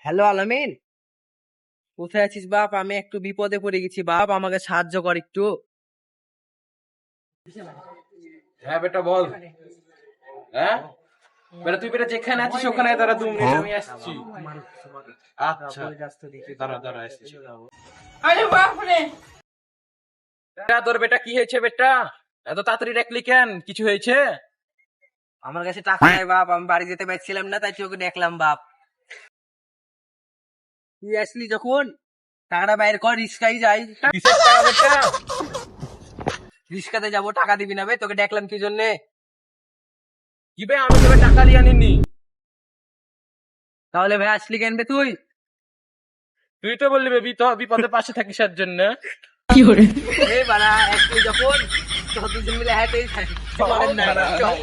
Hello আলামিন, কোথায় আছিস বাপ? আমি একটু বিপদে পড়ে গেছি বাপ, আমাকে সাহায্য কর একটু। হ্যাঁ বেটা বল। হ্যাঁ বেটা, তুই বেটা যেখানে আছিস ওখানে দাঁড়া, 2 মিনিট আমি আসছি। আচ্ছা দাঁড়া দাঁড়া আসছি। আরে বাপরে! বেটা তোর বেটা কি হয়েছে বেটা? এত তাড়াতাড়ি ডাকলি কেন? কিছু হয়েছে? আমার কাছে টাকা নাই বাপ, আমি বাড়ি যেতে পারছিলাম না, তাই তোকে দেখলাম বাপ। তুই আসলি যখন, টাকাটা বাইর কর, রিস্কাই যাই। কিসের টাকা বেটা? রিস্কাতে যাবো, টাকা দিবি না বে? তোকে দেখলাম কি জন্যে? কি বে, আমি তোকে টাকা লিয়ে আনিনি। তাহলে ভাই আসলি কেন বে তুই? তুই তো বললি বেবি তো বিপদে পাশে থাকিস এর জন্য। এ বাড়া, আসলি যখন, তো দুজন মিলে হাতেই থাকি। চলেন না, চল।